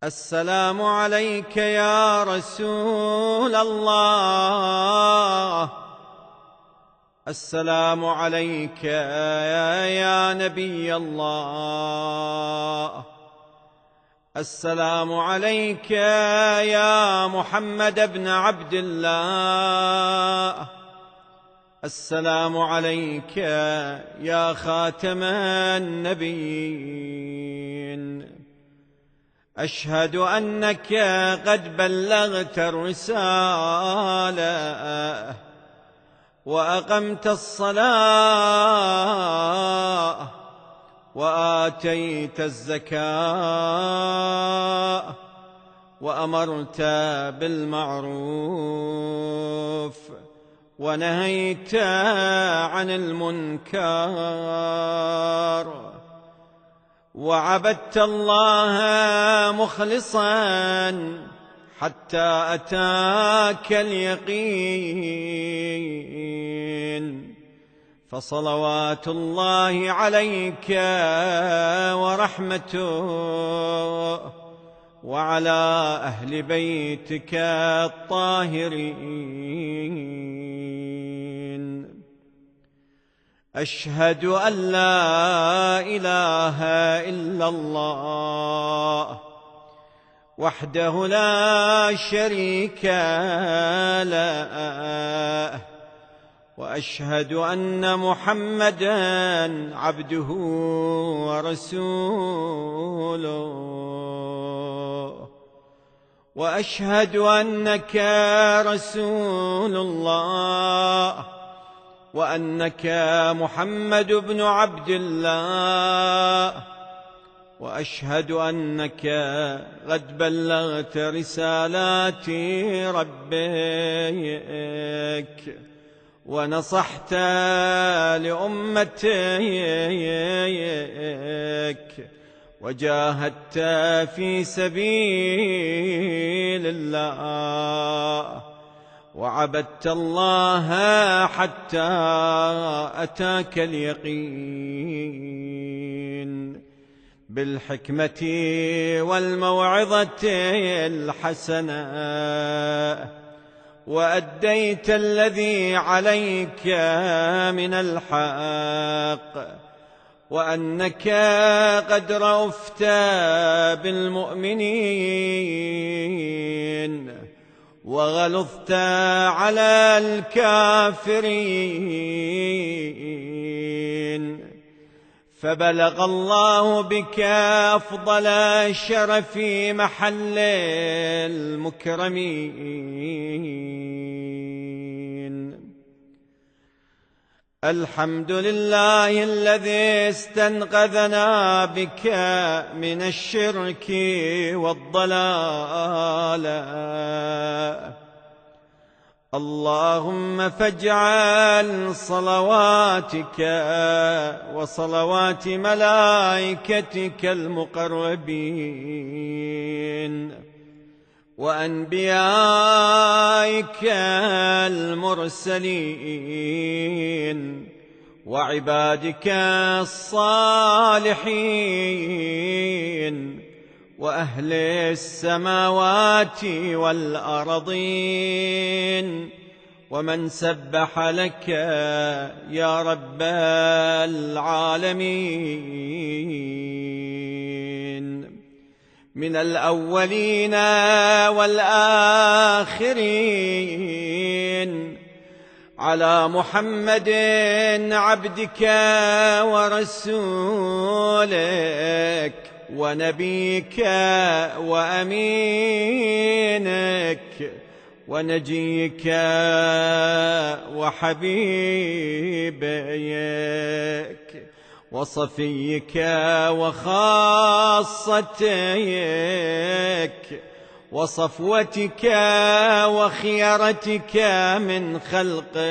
السلام عليك يا رسول الله، السلام عليك يا نبي الله، السلام عليك يا محمد بن عبد الله، السلام عليك يا خاتم النبيين. أشهد أنك قد بلغت الرسالة وأقمت الصلاة وآتيت الزكاة وأمرت بالمعروف ونهيت عن المنكر، وعبدت الله مخلصا حتى أتاك اليقين. فصلوات الله عليك ورحمته وعلى أهل بيتك الطاهرين. أشهد أن لا إله إلا الله وحده لا شريك له، وأشهد أن محمدًا عبده ورسوله، وأشهد أنك رسول الله وأنك محمد بن عبد الله، وأشهد أنك قد بلغت رسالات ربك ونصحت لأمتك وجاهدت في سبيل الله وعبدت الله حتى أتاك اليقين بالحكمة والموعظة الحسنة، وأديت الذي عليك من الحق، وأنك قد رأفت بالمؤمنين وغلظت على الكافرين، فبلغ الله بك أفضل الشرف محل المكرمين. الحمد لله الذي استنقذنا بك من الشرك والضلال. اللهم فاجعل صلواتك وصلوات ملائكتك المقربين وأنبيائك المرسلين وعبادك الصالحين وأهل السماوات والأرضين ومن سبح لك يا رب العالمين، من الأولين والآخرين، على محمد عبدك ورسولك ونبيك وأمينك ونجيك وحبيبك وصفيك وخاصتك وصفوتك وخيرتك من خلقك.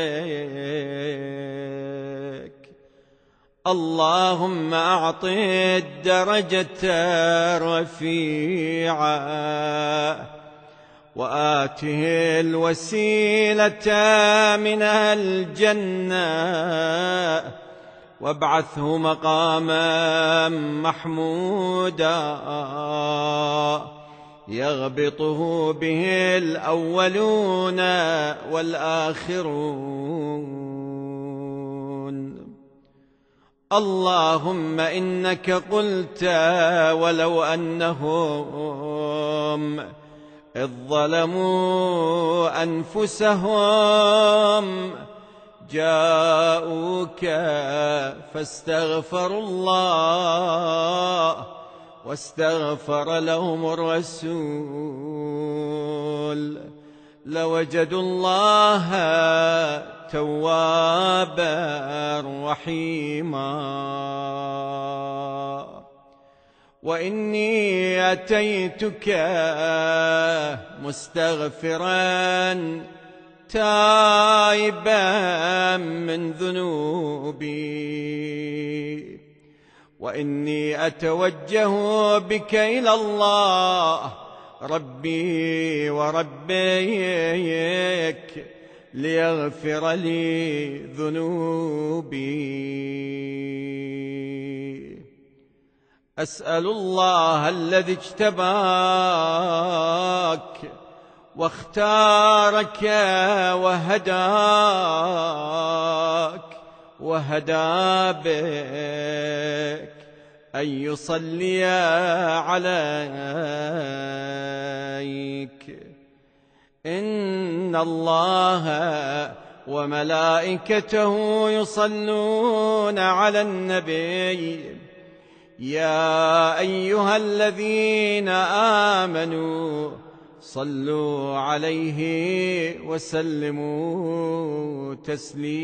اللهم أعط الدرجة الرفيعة وآته الوسيلة من الجنة وابعثه مقاما محمودا يغبطه به الأولون والآخرون. اللهم إنك قلت ولو أنهم إذ ظلموا أنفسهم جاءوك فاستغفروا الله واستغفر لهم الرسول لوجدوا الله توابا رحيما. وإني أتيتك مستغفرا تائبا من ذنوبي، وإني أتوجه بك إلى الله ربي وربيك ليغفر لي ذنوبي. أسأل الله الذي اجتباك واختارك وهدى بك أن يصلي عليك. إن الله وملائكته يصلون على النبي يا أيها الذين آمنوا صلوا عليه وسلموا تسليما.